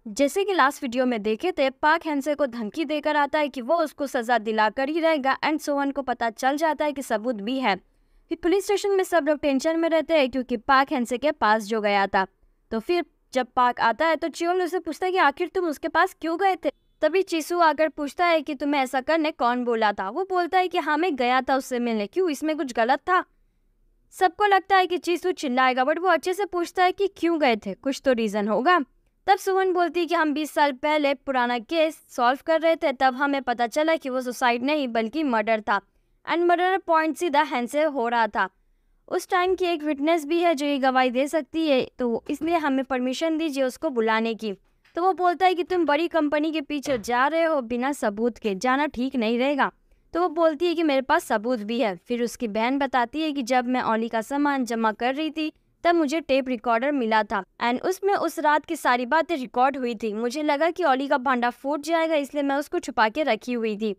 जैसे कि last video में देखे थे, पाक हैंसे को धमकी देकर आता है कि वो उसको सजा दिलाकर ही रहेगा एंड सोहन को पता चल जाता है कि सबूत भी है। फिर पुलिस स्टेशन में सब लोग टेंशन में रहते हैं क्योंकि पाक हैंसे के पास जो गया था। तो फिर जब पाक आता है तो चियोल उसे पूछता है कि आखिर तुम उसके पास क्यों गए थे। तभी चिसू आकर पूछता है कि तुम्हें ऐसा करने कौन बोला था। वो बोलता है कि हाँ, मैं गया था उससे मिलने। क्यों, इसमें कुछ गलत था? सबको लगता है कि चिसू चिल्लाएगा, बट वो अच्छे से पूछता है कि क्यों गए थे, कुछ तो रीजन होगा। तब सोहन बोलती है कि हम 20 साल पहले पुराना केस सॉल्व कर रहे थे, तब हमें पता चला कि वो सुसाइड नहीं बल्कि मर्डर था एंड मर्डर पॉइंट सीधा हैंड से हो रहा था। उस टाइम की एक विटनेस भी है जो ये गवाही दे सकती है, तो इसलिए हमें परमिशन दीजिए उसको बुलाने की। तो वो बोलता है कि तुम बड़ी कंपनी के पीछे जा रहे हो बिना सबूत के, जाना ठीक नहीं रहेगा। तो वो बोलती है कि मेरे पास सबूत भी है। फिर उसकी बहन बताती है कि जब मैं ओली का सामान जमा कर रही थी तब मुझे टेप रिकॉर्डर मिला था एंड उसमें उस रात की सारी बातें रिकॉर्ड हुई थी। मुझे लगा कि ओली का भांडा फूट जाएगा, इसलिए मैं उसको छुपा के रखी हुई थी।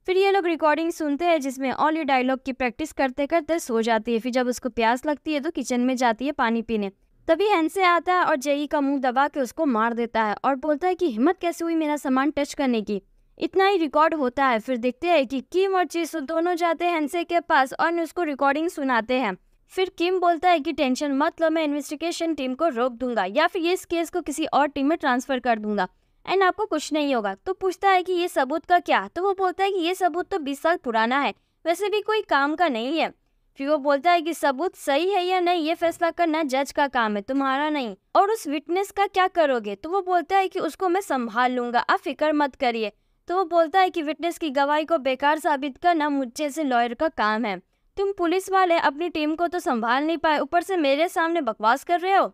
फिर ये लोग रिकॉर्डिंग सुनते हैं जिसमें ओली डायलॉग की प्रैक्टिस करते करते सो जाती है। फिर जब उसको प्यास लगती है तो किचन में जाती है पानी पीने। तभी हैंसे आता है और जेई का मुंह दबा के उसको मार देता है और बोलता है कि हिम्मत कैसे हुई मेरा सामान टच करने की। इतना ही रिकॉर्ड होता है। फिर देखते हैं कि किम और चिसू दोनों जाते हैं हैंसे के पास और उसको रिकॉर्डिंग सुनाते हैं। फिर किम बोलता है कि टेंशन मत लो, मैं इन्वेस्टिगेशन टीम को रोक दूंगा या फिर इस केस को किसी और टीम में ट्रांसफर कर दूंगा एंड आपको कुछ नहीं होगा। तो पूछता है कि ये सबूत का क्या। तो वो बोलता है कि ये सबूत तो 20 साल पुराना है, वैसे भी कोई काम का नहीं है। फिर वो बोलता है कि सबूत सही है या नहीं ये फैसला करना जज का काम है, तुम्हारा नहीं। और उस विटनेस का क्या करोगे। तो वो बोलता है कि उसको मैं संभाल लूंगा, आप फिक्र मत करिए। तो वो बोलता है कि विटनेस की गवाही को बेकार साबित करना मुझ जैसे लॉयर का काम है। तुम पुलिस वाले अपनी टीम को तो संभाल नहीं पाए, ऊपर से मेरे सामने बकवास कर रहे हो।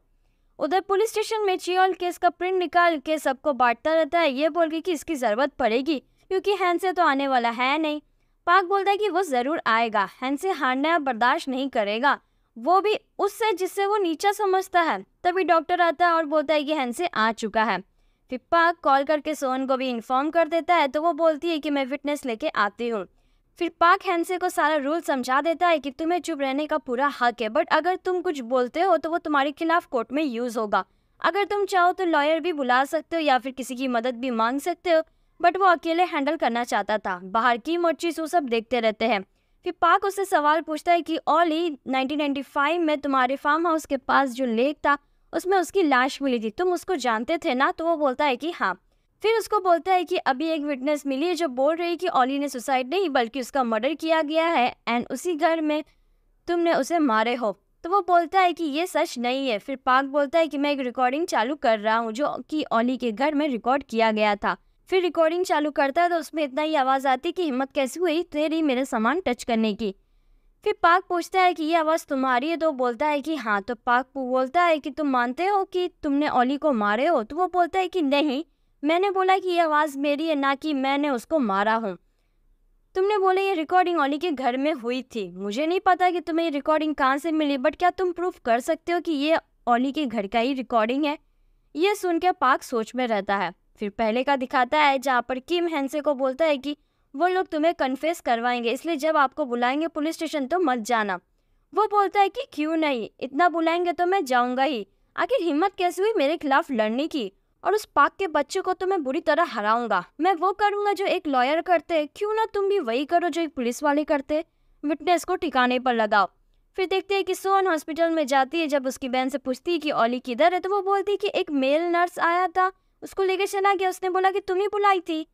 उधर पुलिस स्टेशन में चियोल केस का प्रिंट निकाल के सबको बांटता रहता है, ये बोल के कि इसकी जरूरत पड़ेगी क्योंकि हैंसे तो आने वाला है नहीं। पाक बोलता है कि वो जरूर आएगा, हैंसे हारना बर्दाश्त नहीं करेगा, वो भी उससे जिससे वो नीचा समझता है। तभी डॉक्टर आता है और बोलता है कि हैंसे आ चुका है। फिर पाक कॉल करके सोहन को भी इन्फॉर्म कर देता है। तो वो बोलती है कि मैं विटनेस लेके आती हूँ। फिर पाक हैंसे को सारा रूल समझा देता है कि तुम्हें चुप रहने का पूरा हक है, बट अगर तुम कुछ बोलते हो तो वो तुम्हारे खिलाफ कोर्ट में यूज होगा। अगर तुम चाहो तो लॉयर भी बुला सकते हो या फिर किसी की मदद भी मांग सकते हो, बट वो अकेले हैंडल करना चाहता था। बाहर की मोची सो सब देखते रहते हैं। फिर पाक उससे सवाल पूछता है कि ओली 1995 में तुम्हारे फार्म हाउस के पास जो लेक था उसमें उसकी लाश मिली थी, तुम उसको जानते थे ना। तो वो बोलता है कि हाँ। फिर उसको बोलता है कि अभी एक विटनेस मिली है जो बोल रही है कि ओली ने सुसाइड नहीं बल्कि उसका मर्डर किया गया है एंड उसी घर में तुमने उसे मारे हो। तो वो बोलता है कि ये सच नहीं है। फिर पाक बोलता है कि मैं एक रिकॉर्डिंग चालू कर रहा हूँ जो कि ओली के घर में रिकॉर्ड किया गया था। फिर रिकॉर्डिंग चालू करता है तो उसमें इतना ही आवाज़ आती कि हिम्मत कैसे हुई तेरी मेरे सामान टच करने की। फिर पाक पूछता है कि ये आवाज़ तुम्हारी है। तो बोलता है कि हाँ। तो पाक बोलता है कि तुम मानते हो कि तुमने ओली को मारे हो। तो वो बोलता है कि नहीं, मैंने बोला कि ये आवाज़ मेरी है, ना कि मैंने उसको मारा हूँ। तुमने बोले ये रिकॉर्डिंग ओली के घर में हुई थी, मुझे नहीं पता कि तुम्हें ये रिकॉर्डिंग कहाँ से मिली, बट क्या तुम प्रूफ कर सकते हो कि ये ओली के घर का ही रिकॉर्डिंग है। ये सुन के पाक सोच में रहता है। फिर पहले का दिखाता है जहाँ पर किम हैंसे को बोलता है कि वो लोग तुम्हें कन्फेस करवाएंगे, इसलिए जब आपको बुलाएंगे पुलिस स्टेशन तो मत जाना। वो बोलता है कि क्यों नहीं, इतना बुलाएंगे तो मैं जाऊंगा ही। आखिर हिम्मत कैसे हुई मेरे खिलाफ लड़ने की, और उस पाक के बच्चे को तो मैं बुरी तरह हराऊंगा। मैं वो करूंगा जो एक लॉयर करते, क्यों ना तुम भी वही करो जो एक पुलिस वाले करते, विटनेस को ठिकाने पर लगाओ। फिर देखते हैं कि सोन हॉस्पिटल में जाती है। जब उसकी बहन से पूछती है कि ओली किधर है तो वो बोलती है कि एक मेल नर्स आया था, उसको लेकर चला गया, उसने बोला कि तुम ही बुलाई थी।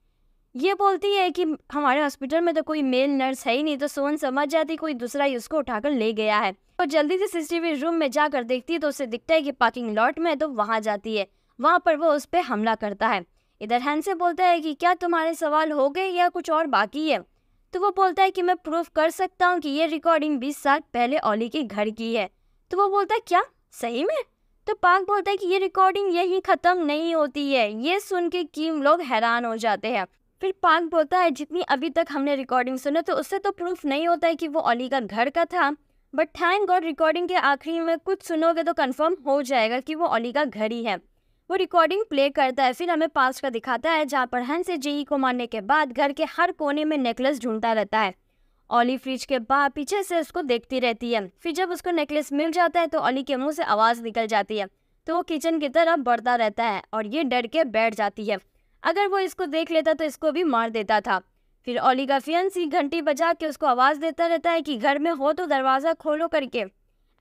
ये बोलती है कि हमारे हॉस्पिटल में तो कोई मेल नर्स है ही नहीं। तो सोन समझ जाती कोई दूसरा ही उसको उठाकर ले गया है। तो जल्दी से सीसीटीवी रूम में जाकर देखती है तो उसे दिखता है कि पार्किंग लॉट में है। तो वहां जाती है, वहां पर वो उस पर हमला करता है। इधर हैंसे बोलता है कि क्या तुम्हारे सवाल हो गए या कुछ और बाकी है। तो वो बोलता है कि मैं प्रूफ कर सकता हूँ कि ये रिकॉर्डिंग 20 साल पहले ओली के घर की है। तो वो बोलता है क्या, सही में। तो पाक बोलता है कि ये रिकॉर्डिंग यही खत्म नहीं होती है। ये सुन के किम लोग हैरान हो जाते हैं। फिर पाक बोलता है जितनी अभी तक हमने रिकॉर्डिंग सुने तो उससे तो प्रूफ नहीं होता है कि वो ओली का घर का था, बट थैंक गॉड रिकॉर्डिंग के आखिरी में कुछ सुनोगे तो कंफर्म हो जाएगा कि वो ओली का घर ही है। वो रिकॉर्डिंग प्ले करता है। फिर हमें पास्ट का दिखाता है जहाँ पर हैंसे जेई को मारने के बाद घर के हर कोने में नेकलेस ढूंढता रहता है। ओली फ्रिज के बाहर पीछे से उसको देखती रहती है। फिर जब उसको नेकलेस मिल जाता है तो ओली के मुंह से आवाज़ निकल जाती है। तो वो किचन की तरफ बढ़ता रहता है और ये डर के बैठ जाती है। अगर वो इसको देख लेता तो इसको भी मार देता था। फिर ओली का फियांसी घंटी बजा के उसको आवाज़ देता रहता है कि घर में हो तो दरवाज़ा खोलो करके।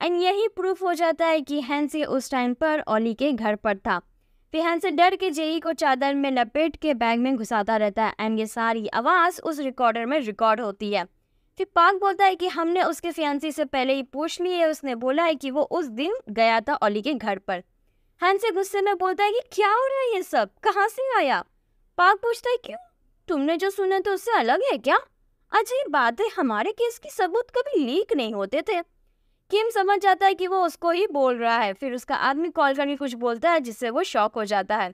एंड यही प्रूफ हो जाता है कि हैंसी उस टाइम पर ओली के घर पर था। फिर हैंसी डर के जेई को चादर में लपेट के बैग में घुसाता रहता है एंड ये सारी आवाज़ उस रिकॉर्डर में रिकॉर्ड होती है। फिर पाक बोलता है कि हमने उसके फियांसी से पहले ही पूछ ली है, उसने बोला है कि वो उस दिन गया था ओली के घर पर। हैंसी गुस्से में बोलता है कि क्या हो रहा है ये सब, कहाँ से आया? पाक पूछता है क्यों, तुमने जो सुना तो उससे अलग है क्या? अजीब बात है, हमारे केस की सबूत कभी लीक नहीं होते थे। किम समझ जाता है कि वो उसको ही बोल रहा है। फिर उसका आदमी कॉल करके कुछ बोलता है जिससे वो शॉक हो जाता है।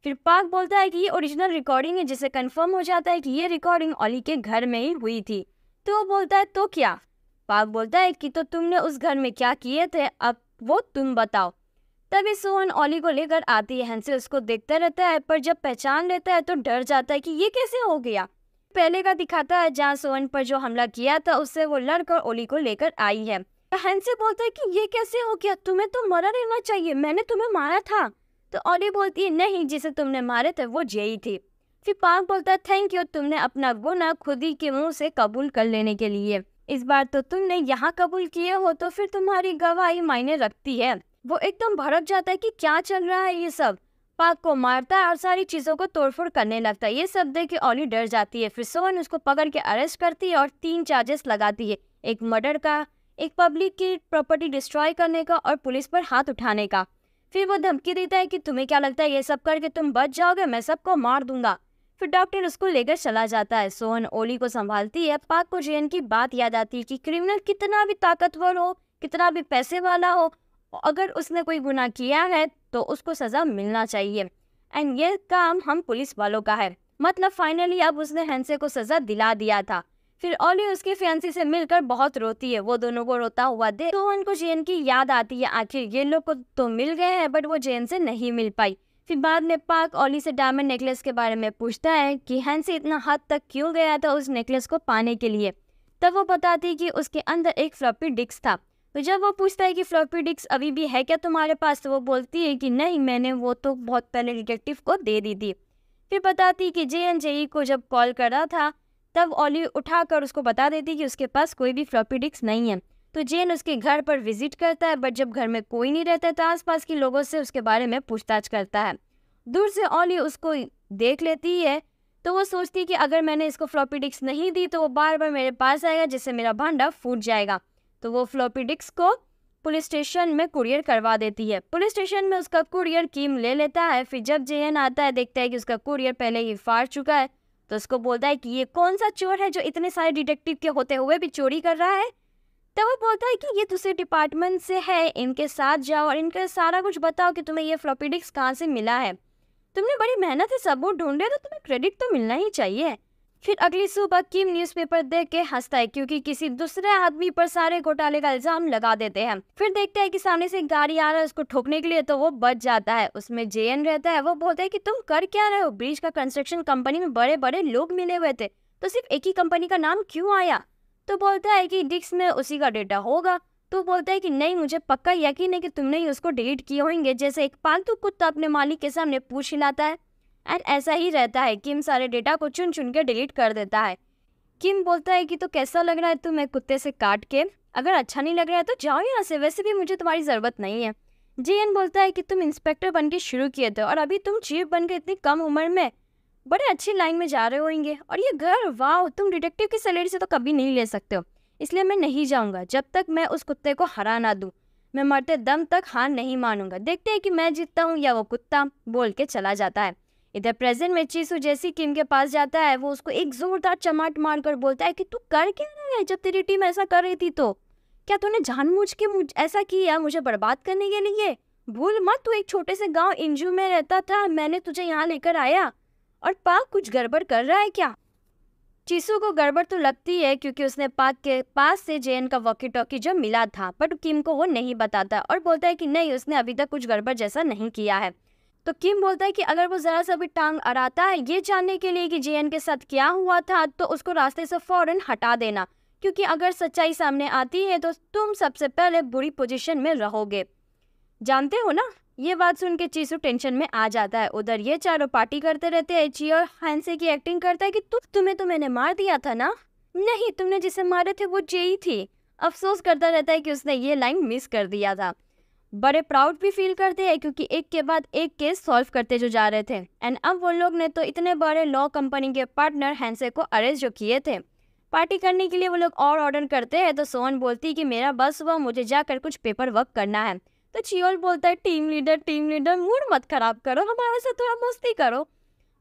फिर पाक बोलता है कि ये ओरिजिनल रिकॉर्डिंग है, जिससे कंफर्म हो जाता है कि ये रिकॉर्डिंग ओली के घर में ही हुई थी। तो वो बोलता है तो क्या? पाक बोलता है कि तो तुमने उस घर में क्या किए थे, अब वो तुम बताओ। तभी सोहन ओली को लेकर आती है। हैंसी उसको देखता रहता है, पर जब पहचान लेता है तो डर जाता है कि ये कैसे हो गया। पहले का दिखाता है जहाँ सोहन पर जो हमला किया था उससे वो लड़कर ओली को लेकर आई है। हैंसी बोलता है कि ये कैसे हो गया, तुम्हें तो मरा रहना चाहिए, मैंने तुम्हें मारा था। तो ओली बोलती है नहीं, जिसे तुमने मारे थे वो जेई थी। फिर पाक बोलता है थैंक यू, तुमने अपना गुनाह खुद ही के मुंह से कबूल कर लेने के लिए। इस बार तो तुमने यहाँ कबूल किए हो तो फिर तुम्हारी गवाही मायने रखती है। वो एकदम भड़क जाता है कि क्या चल रहा है ये सब। पाक को मारता है और सारी चीजों को तोड़फोड़ करने लगता है। ये सब देख के ओली डर जाती है। फिर सोहन उसको पकड़ के अरेस्ट करती है और 3 चार्जेस लगाती है, एक मर्डर का, एक पब्लिक की प्रॉपर्टी डिस्ट्रॉय करने का और पुलिस पर हाथ उठाने का। फिर वो धमकी देता है कि तुम्हें क्या लगता है ये सब करके तुम बच जाओगे, मैं सबको मार दूंगा। फिर डॉक्टर उसको लेकर चला जाता है। सोहन ओली को संभालती है। पाक को जेन की बात याद आती है कि क्रिमिनल कितना भी ताकतवर हो, कितना भी पैसे वाला हो, अगर उसने कोई गुनाह किया है तो उसको सजा मिलना चाहिए। एंड ये काम हम पुलिस वालों का है। मतलब फाइनली अब उसने हैंसे को सजा दिला दिया था। फिर ओली उसके फियांसी से मिलकर बहुत रोती है। वो दोनों को रोता हुआ देख सोहन को जेन की याद आती है। आखिर ये लोग को तो मिल गए हैं बट वो जेन से नहीं मिल पाई। फिर बाद में पाक ओली से डायमंड नेकलेस के बारे में पूछता है कि हैंसी इतना हद तक क्यों गया था उस नेकलेस को पाने के लिए। तब वो बताती है कि उसके अंदर एक फ्लॉपी डिस्क था। तो जब वो पूछता है कि फ्लॉपी डिस्क अभी भी है क्या तुम्हारे पास, तो वो बोलती है कि नहीं, मैंने वो तो बहुत पहले डिटेक्टिव को दे दी थी। फिर बताती है कि जेई को जब कॉल करा था तब ओली उठाकर उसको बता देती कि उसके पास कोई भी फ्लॉपी डिस्क नहीं है। तो जेन उसके घर पर विजिट करता है, बट जब घर में कोई नहीं रहता तो आसपास के लोगों से उसके बारे में पूछताछ करता है। दूर से ओली उसको देख लेती है तो वो सोचती है कि अगर मैंने इसको फ्लॉपी डिस्क नहीं दी तो वो बार बार मेरे पास आएगा, जिससे मेरा भांडा फूट जाएगा। तो वो फ्लॉपी डिस्क को पुलिस स्टेशन में कुरियर करवा देती है। पुलिस स्टेशन में उसका कुरियर किम ले लेता है। फिर जब जेन आता है देखता है कि उसका कुरियर पहले ही फाड़ चुका है, तो उसको बोलता है कि ये कौन सा चोर है जो इतने सारे डिटेक्टिव के होते हुए भी चोरी कर रहा है। तो वो बोलता है कि ये दूसरे डिपार्टमेंट से है, इनके साथ जाओ और इनका सारा कुछ बताओ कि तुम्हें ये फ्लॉपी डिस्क कहाँ से मिला है। तुमने बड़ी मेहनत से सबूत ढूंढे तो तुम्हें क्रेडिट तो मिलना ही चाहिए। फिर अगली सुबह किम न्यूज़पेपर देख के हंसता है क्योंकि किसी दूसरे आदमी पर सारे घोटाले का इल्जाम लगा देते हैं। फिर देखता है कि सामने से एक गाड़ी आ रहा है उसको ठोकने के लिए, तो वो बच जाता है। उसमें जेएन रहता है। वो बोलता है कि तुम कर क्या रहे हो, ब्रिज का कंस्ट्रक्शन कंपनी में बड़े बड़े लोग मिले हुए थे, तो सिर्फ एक ही कंपनी का नाम क्यों आया? तो बोलता है कि डिस्क में उसी का डेटा होगा। तो बोलता है कि नहीं, मुझे पक्का यकीन है कि तुमने ही उसको डिलीट किए होंगे, जैसे एक पालतू कुत्ता अपने मालिक के सामने पूंछ हिलाता है। एंड ऐसा ही रहता है। किम सारे डेटा को चुन चुन के डिलीट कर देता है। किम बोलता है कि तो कैसा लग रहा है तुम्हें कुत्ते से काट के? अगर अच्छा नहीं लग रहा है तो जाओ यहाँ से, वैसे भी मुझे तुम्हारी ज़रूरत नहीं है। जेएन बोलता है कि तुम इंस्पेक्टर बन के शुरू किए थे और अभी तुम चीफ बन के इतनी कम उम्र में बड़े अच्छी लाइन में जा रहे होंगे। और ये घर, वाह, तुम डिटेक्टिव की सैलरी से तो कभी नहीं ले सकते हो, इसलिए मैं नहीं जाऊँगा जब तक मैं उस कुत्ते को हरा ना दूँ। मैं मरते दम तक हार नहीं मानूंगा, देखते हैं कि मैं जीतता हूँ या वो कुत्ता, बोल के चला जाता है। इधर प्रेजेंट में चीसू जैसी किम के पास जाता है। वो उसको एक जोरदार चमाट मारकर बोलता है कि तू कर क्या रहा है, जब तेरी टीम ऐसा कर रही थी तो क्या तूने जानबूझ के ऐसा किया मुझे बर्बाद करने के लिए? भूल मत, तू एक छोटे से गांव इंजू में रहता था, मैंने तुझे यहाँ लेकर आया, और पाक कुछ गड़बड़ कर रहा है क्या? चीसू को गड़बड़ तो लगती है क्योंकि उसने पाक के पास से जेएन का वॉकी टॉकी जो मिला था, बट किम को वो नहीं बताता और बोलता है कि नहीं, उसने अभी तक कुछ गड़बड़ जैसा नहीं किया है। तो किम बोलता है कि अगर वो जरा सा भी टांग अड़ाता है ये जानने के लिए कि जेएन के साथ क्या हुआ था, तो उसको रास्ते से फौरन हटा देना, क्योंकि अगर सच्चाई सामने आती है तो तुम सबसे पहले बुरी पोजीशन में रहोगे। जानते हो ना, ये बात सुन के चीसू टेंशन में आ जाता है। उधर ये चारों पार्टी करते रहते हैं। ची और हैंसे की एक्टिंग करता है कि तुम्हें तो मैंने मार दिया था ना। नहीं, तुमने जिसे मारे थे वो जेई थी। अफसोस करता रहता है कि उसने ये लाइन मिस कर दिया था। बड़े प्राउड भी फील करते हैं क्योंकि एक के बाद एक केस सॉल्व करते जो जा रहे थे। एंड अब वो लोग ने तो इतने बड़े लॉ कंपनी के पार्टनर हैंसे को अरेस्ट जो किए थे। पार्टी करने के लिए वो लोग और ऑर्डर करते हैं तो सोहन बोलती है कि मेरा बस हुआ, मुझे जाकर कुछ पेपर वर्क करना है। तो चियोल बोलता है टीम लीडर मूड मत खराब करो, हमारे साथ थोड़ा मस्ती करो।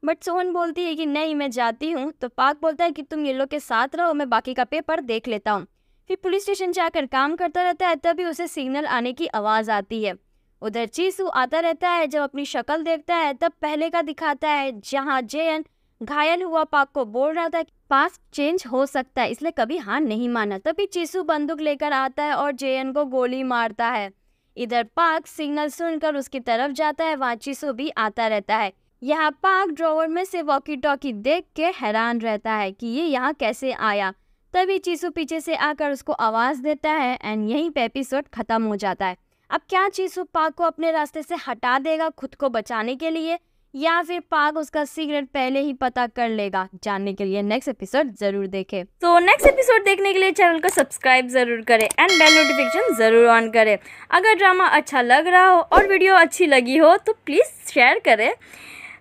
बट सोहन बोलती है कि नहीं, मैं जाती हूँ। तो पाक बोलता है कि तुम ये लोग के साथ रहो, मैं बाकी का पेपर देख लेता हूँ। फिर पुलिस स्टेशन जाकर काम करता रहता है। तभी उसे सिग्नल आने की आवाज़ आती है। उधर चीसू आता रहता है। जब अपनी शक्ल देखता है तब पहले का दिखाता है जहाँ जेएन घायल हुआ पाक को बोल रहा था कि पास्ट चेंज हो सकता है, इसलिए कभी हार नहीं माना। तभी चीसू बंदूक लेकर आता है और जेएन को गोली मारता है। इधर पाक सिग्नल सुनकर उसकी तरफ जाता है। वहाँ चीसू भी आता रहता है। यहाँ पाक ड्रॉवर में से वॉकी टॉकी देख के हैरान रहता है कि ये यहाँ कैसे आया। तभी चीसू पीछे से आकर उसको आवाज़ देता है एंड यहीं पे एपिसोड खत्म हो जाता है। अब क्या चीसू पाक को अपने रास्ते से हटा देगा खुद को बचाने के लिए, या फिर पाक उसका सीक्रेट पहले ही पता कर लेगा? जानने के लिए नेक्स्ट एपिसोड जरूर देखें। तो नेक्स्ट एपिसोड देखने के लिए चैनल को सब्सक्राइब जरूर करें एंड बेल नोटिफिकेशन जरूर ऑन करें। अगर ड्रामा अच्छा लग रहा हो और वीडियो अच्छी लगी हो तो प्लीज़ शेयर करें।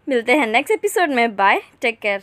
मिलते हैं नेक्स्ट एपिसोड में। Bye, take care.